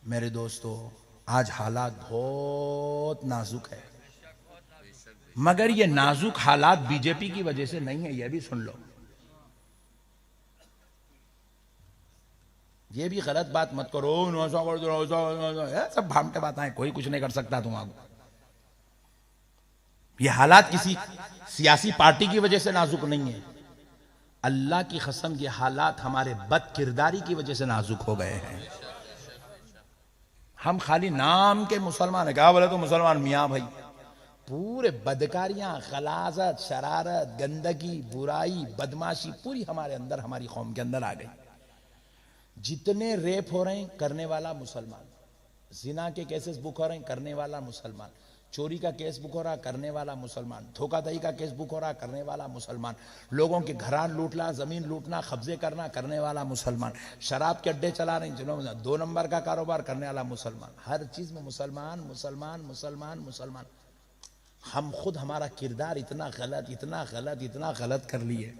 मेरे दोस्तों, आज हालात बहुत नाजुक है, मगर ये नाजुक हालात बीजेपी की वजह से नहीं है, ये भी सुन लो। ये भी गलत बात मत करो, सब भामटे बात है, कोई कुछ नहीं कर सकता तुम्हारा। ये हालात किसी सियासी पार्टी की वजह से नाजुक नहीं है, अल्लाह की कसम ये हालात हमारे बद किरदारी की वजह से नाजुक हो गए हैं। हम खाली नाम के मुसलमान है, क्या बोले तो मुसलमान, मियाँ भाई पूरे बदकारियां, गलाजत, शरारत, गंदगी, बुराई, बदमाशी पूरी हमारे अंदर, हमारी कौम के अंदर आ गई। जितने रेप हो रहे हैं करने वाला मुसलमान, जिना के केसेस बुक हो रहे हैं करने वाला मुसलमान, चोरी का केस बुक हो रहा करने वाला मुसलमान, धोखाधड़ी का केस बुक हो रहा करने वाला मुसलमान, लोगों के घरान लूटना, जमीन लूटना, कब्जे करना करने वाला मुसलमान, शराब के अड्डे चला रहे हैं जिन्होंने 2 नंबर का कारोबार करने वाला मुसलमान, हर चीज में मुसलमान मुसलमान मुसलमान मुसलमान। हम खुद हमारा किरदार इतना गलत इतना गलत इतना गलत कर लिए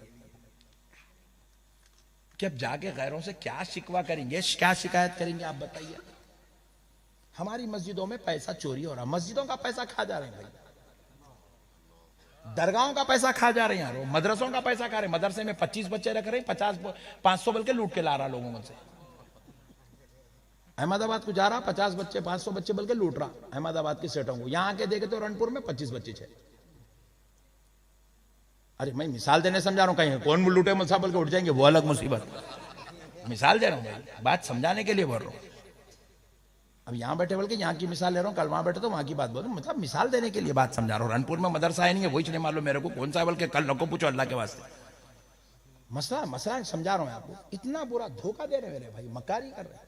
कि अब जाके गैरों से क्या शिकवा करेंगे, क्या शिकायत करेंगे, आप बताइए। हमारी मस्जिदों में पैसा चोरी हो रहा, मस्जिदों का पैसा खा जा रहे हैं भाई, दरगाहों का पैसा खा जा रहे हैं यार, मदरसों का पैसा खा रहे हैं। मदरसे में 25 बच्चे रख रहे हैं, 500 बल्कि लूट के ला रहा लोगों से। अहमदाबाद को जा रहा 50 बच्चे 500 बच्चे बल्कि लूट रहा अहमदाबाद के सेठों को। यहां के देखे तो रनपुर में 25 बच्चे थे। अरे मैं मिसाल देने समझा रहा हूं, कहीं कौन लूटे मुसा बल्कि उठ जाएंगे वो अलग मुसीबत, मिसाल दे रहा हूं भाई, बात समझाने के लिए बोल रहा हूं। अब यहां बैठे बल्कि यहां की मिसाल ले रहा हूं, कल वहां बैठे तो वहां की बात बोल रहा हूं, मतलब मिसाल देने के लिए बात समझा रहा हूं। रनपुर में मदरसा है नहीं है, वही नहीं मालूम मेरे को कौन सा है, बल्कि कल नको पूछो अल्लाह के वास्ते। मसला मसला समझा रहा हूं आपको। इतना बुरा धोखा दे रहे मेरे भाई, मकारी कर रहे,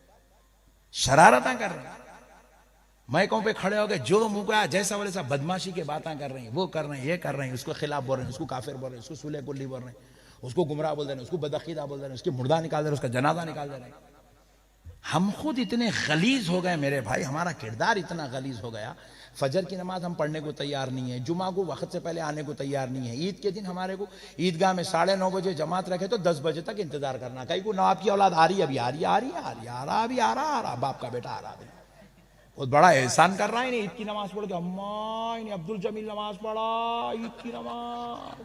शरारता कर रहे हैं, माइकों पे खड़े हो गए जो मुंह को जैसा बोले सब बदमाशी के बातें कर रहे हैं, वो कर रहे हैं, ये कर रहे हैं, उसको खिलाफ बोल रहे हैं, उसको काफिर बोल रहे हैं, उसको सुले कुल्ली बोल रहे हैं, उसको गुमराह बोल रहे हैं, उसको बदअकीदा बोल रहे हैं, उसकी मुर्दा निकाल रहे हैं, उसका जनाजा निकाल दे रहे हैं। हम खुद इतने गलीज हो गए मेरे भाई, हमारा किरदार इतना गलीज हो गया। फजर की नमाज हम पढ़ने को तैयार नहीं है, जुमा को वक्त से पहले आने को तैयार नहीं है, ईद के दिन हमारे को ईदगाह में 9:30 बजे जमात रखे तो 10 बजे तक इंतजार करना, कहीं को ना आपकी औलाद आ रही है, अभी आ रही है, आ रही है, आ रही है, आ रहा, अभी आ रहा, आ रहा, बाप का बेटा आ रहा है, बहुत बड़ा एहसान कर रहा है। ईद की नमाज पढ़ के अम्मा इन्हें अब्दुल जमील नमाज पढ़ा, ईद की नमाज,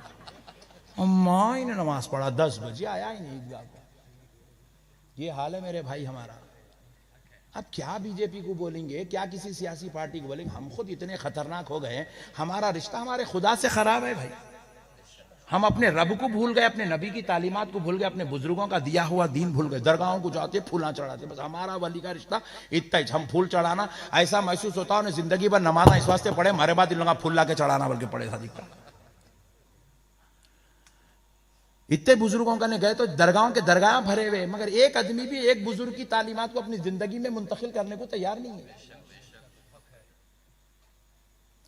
अम्मा इन्हें नमाज पढ़ा, 10 बजे आया इन्हें ईदगाह को। ये हाल है मेरे भाई हमारा। अब क्या बीजेपी को बोलेंगे, क्या किसी सियासी पार्टी को बोलेंगे, हम खुद इतने खतरनाक हो गए, हमारा रिश्ता हमारे खुदा से खराब है भाई। हम अपने रब को भूल गए, अपने नबी की तालीमात को भूल गए, अपने बुजुर्गों का दिया हुआ दीन भूल गए, दरगाहों को जाते फूला चढ़ाते, बस हमारा वली का रिश्ता इतना ही। हम फूल चढ़ाना ऐसा महसूस होता है जिंदगी भर नमाजा इस वास्ते पढ़े, हमारे बाद इन लोगों का फूल ला के चढ़ाना बल्कि पड़े था दिखता। इतने बुजुर्गों का ने गए तो दरगाहों के दरगाह भरे हुए, मगर एक आदमी भी एक बुजुर्ग की तालीमात को अपनी जिंदगी में मुंतकिल करने को तैयार नहीं है।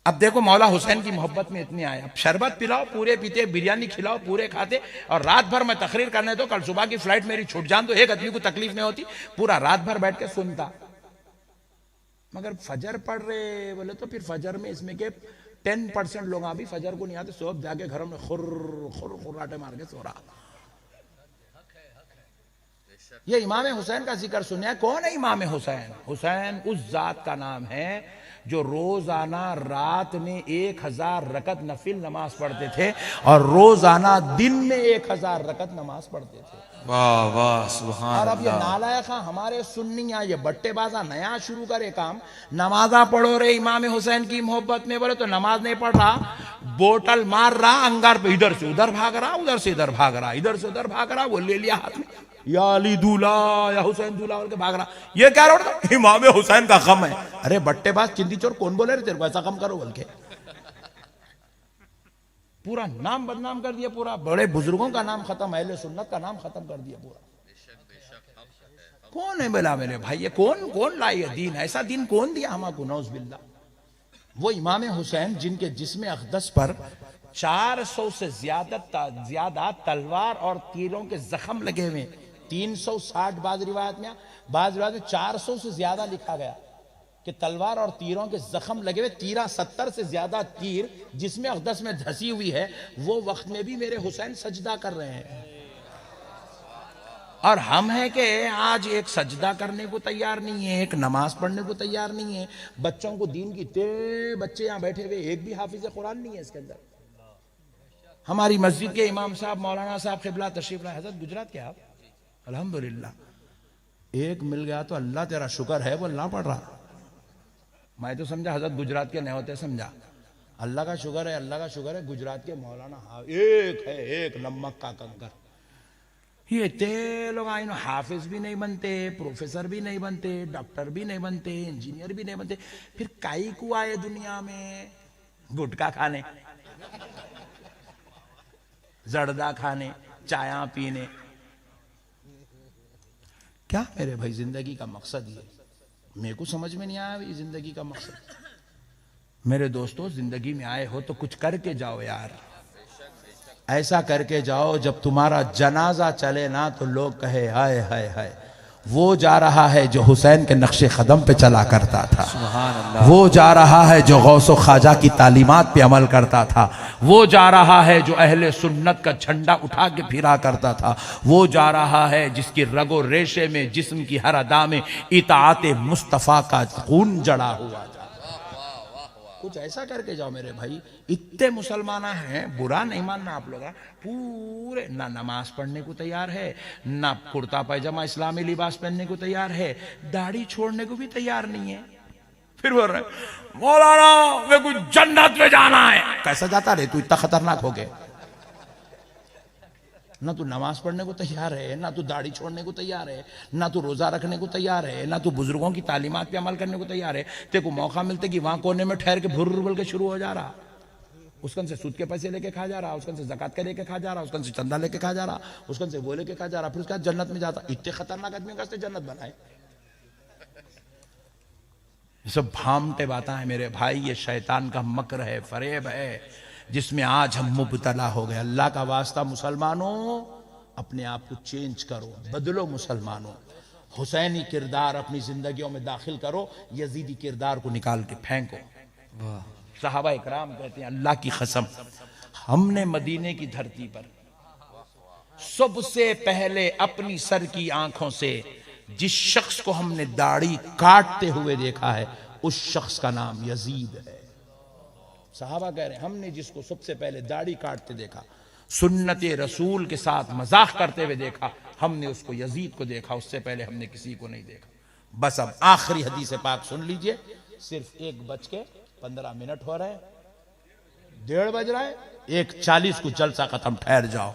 अब देखो मौला हुसैन की मोहब्बत में इतने आए, अब शरबत पिलाओ पूरे पीते, बिरयानी खिलाओ पूरे खाते, और रात भर मैं तकरीर करने दो, कल सुबह की फ्लाइट मेरी छूट जान तो एक आदमी को तकलीफ नहीं होती, पूरा रात भर बैठ के सुनता। मगर फजर पढ़ रहे बोले तो फिर फजर में इसमें के 10% लोग अभी फजर को नहीं आते, सब जाके घरों में खुर खुर खुर्राटे मार के सो रहा। ये इमाम हुसैन का जिक्र सुने, कौन है इमाम हुसैन? हुसैन उस जात का नाम है जो रोजाना रात में 1000 रकत नफिल नमाज पढ़ते थे और रोजाना दिन में 1000 रकत नमाज पढ़ते थे। वाह वाह सुभान और अब ये नालायक हमारे सुन्नियां ये बट्टेबाजा नया शुरू करे काम, नमाजा पढ़ो रे इमाम हुसैन की मोहब्बत में, बोले तो नमाज नहीं पढ़ रहा, बोतल मार रहा अंगार पे, इधर से उधर भाग रहा, उधर से इधर भाग रहा, इधर से उधर भाग रहा, वो ले लिया हाथ में, या अली दूल्हा या हुसैन दूल्हा बोल के भाग रहा। ये क्या रोड इमाम हुसैन का गम है? अरे बट्टेबाज चिंदी चोर कौन बोले रे तेरे को ऐसा गम करो बोल के? पूरा नाम बदनाम कर दिया, पूरा बड़े बुजुर्गों का नाम खत्म, अहले सुन्नत का नाम खत्म कर दिया पूरा। कौन है बोला मेरे भाई, ये कौन कौन लाई है दीन? ऐसा दीन कौन दिया हमको? नौज बिल्ला। वो इमाम हुसैन जिनके जिस्म अक़दस पर 400 से ज्यादा तलवार और तीरों के जख्म लगे हुए, 360 बाज रिवायत में, बाज रिवायत में 400 से ज्यादा लिखा गया कि तलवार और तीरों के जख्म लगे हुए, 70 से ज्यादा तीर जिसमें अक़दस में धसी हुई है, वो वक्त में भी मेरे हुसैन सजदा कर रहे हैं। और हम हैं कि आज एक सजदा करने को तैयार नहीं है, एक नमाज पढ़ने को तैयार नहीं है। बच्चों को दीन की इतने बच्चे यहाँ बैठे हुए, एक भी हाफिज कुरान नहीं है इसके अंदर। हमारी मस्जिद के इमाम साहब मौलाना साहब क़िबला तशरीफ लाए, हजरत गुजरात के आप, अल्हम्दुलिल्लाह एक मिल गया तो अल्लाह तेरा शुक्र है, वो अल्लाह पढ़ रहा। मैं तो समझा हजरत गुजरात के नहीं होते, समझा अल्लाह का शुक्र है, अल्लाह का शुक्र है। गुजरात के मौलाना एक है, एक नमक का कंकर। ये इतने लोग आए, हाफिज भी नहीं बनते, प्रोफेसर भी नहीं बनते, डॉक्टर भी नहीं बनते, इंजीनियर भी नहीं बनते, फिर काई को आए दुनिया में? गुटखा खाने, जर्दा खाने, चाया पीने। क्या मेरे भाई जिंदगी का मकसद ये? मेरे को समझ में नहीं आया ये जिंदगी का मकसद। मेरे दोस्तों, जिंदगी में आए हो तो कुछ करके जाओ यार, ऐसा करके जाओ जब तुम्हारा जनाजा चले ना तो लोग कहे हाय हाय हाय, वो जा रहा है जो हुसैन के नक्शे कदम पे चला करता था, सुभान अल्लाह। वो जा रहा है जो गौसो ख्वाजा की तालीमात पे अमल करता था, वो जा रहा है जो अहले सुन्नत का झंडा उठा के फिरा करता था, वो जा रहा है जिसकी रगो रेशे में, जिस्म की हर अदा में इताअते मुस्तफ़ा का खून जड़ा हुआ था। कुछ ऐसा करके जाओ मेरे भाई। इतने मुसलमान हैं, बुरा नहीं मानना आप लोग, पूरे ना नमाज पढ़ने को तैयार है, ना कुर्ता पैजामा इस्लामी लिबास पहनने को तैयार है, दाढ़ी छोड़ने को भी तैयार नहीं है। फिर बोल रहे मौलाना मेरे को जन्नत में जाना है। कैसा जाता रे तू इतना खतरनाक हो गए? ना तू नमाज पढ़ने को तैयार है, ना तू दाढ़ी छोड़ने को तैयार है, ना तू रोजा रखने को तैयार है, ना तू बुजुर्गों की तालीमात पे अमल करने को तैयार है। तेरे को मौका मिलते कि वहां कोने में ठहर के भुर्र बोल के शुरू हो जा रहा, उसकन से सूद के पैसे लेके खा जा रहा, उसकन से ज़कात के लेके खा जा रहा, उसकन से चंदा लेके खा जा रहा, उसकन से वो लेके खा जा रहा, फिर उसके बाद जन्नत में जाता। इतने खतरनाक आदमी कैसे जन्नत बनाए? ये सब भामटे बातें हैं मेरे भाई, ये शैतान का मकर है, फरेब है, जिसमें आज हम मुब्तला हो गए। अल्लाह का वास्ता मुसलमानों, अपने आप को चेंज करो, बदलो मुसलमानों। हुसैनी किरदार अपनी जिंदगियों में दाखिल करो, यजीदी किरदार को निकाल के फेंको। सहाबा इकराम कहते हैं अल्लाह की कसम, हमने मदीने की धरती पर सबसे पहले अपनी सर की आंखों से जिस शख्स को हमने दाढ़ी काटते हुए देखा है, उस शख्स का नाम यजीद है। साहबा कह रहे हैं हमने जिसको सबसे पहले दाढ़ी काटते देखा, सुन्नत रसूल के साथ मजाक करते हुए देखा, हमने उसको यजीद को देखा, उससे पहले हमने किसी को नहीं देखा। बस अब आखिरी हदीस पाक सुन लीजिए, सिर्फ 1:15 हो रहे हैं, 1:30 बज रहा है, 1:40 को जलसा खत्म, ठहर जाओ।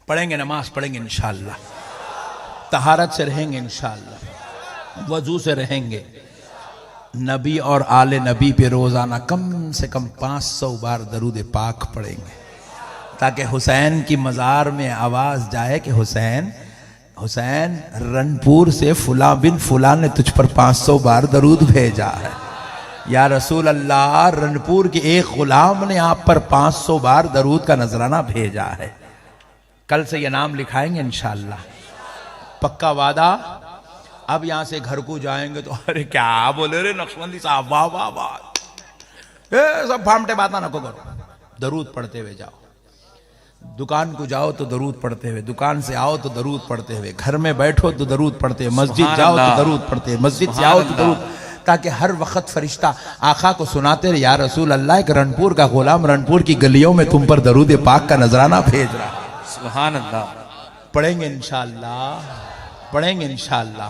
पढ़ेंगे, नमाज पढ़ेंगे इंशाअल्लाह, तहारत से रहेंगे इंशाअल्लाह, वजू से रहेंगे, नबी और आले नबी पे रोजाना कम से कम 500 बार दरूद पाक पढ़ेंगे, ताकि हुसैन की मज़ार में आवाज जाए कि हुसैन, हुसैन रनपुर से फुला बिन फुला ने तुझ पर 500 बार दरूद भेजा है। या रसूल अल्लाह, रनपुर के एक गुलाम ने आप पर 500 बार दरूद का नजराना भेजा है। कल से ये नाम लिखाएंगे इंशाअल्लाह, पक्का वादा। अब यहां से घर को जाएंगे तो अरे क्या बोले रे नक्शबंदी साहब, वाह वाह वाह, सब फामटे बात ना करो, दरूद पढ़ते हुए जाओ। दुकान को जाओ तो दरूद पढ़ते हुए, दुकान से आओ तो दरूद पढ़ते हुए, घर में बैठो तो दरूद पढ़ते हुए, मस्जिद जाओ तो दरूद पढ़ते हुए, मस्जिद से आओ तो दरूद, ताकि हर वक्त फरिश्ता आका को सुनाते रहे, या रसूल अल्लाह, एक रनपुर का गुलाम रनपुर की गलियों में तुम पर दरूद पाक का नजराना भेज रहा है। सुभान अल्लाह। पढ़ेंगे इंशाअल्लाह, पढ़ेंगे इंशाअल्लाह।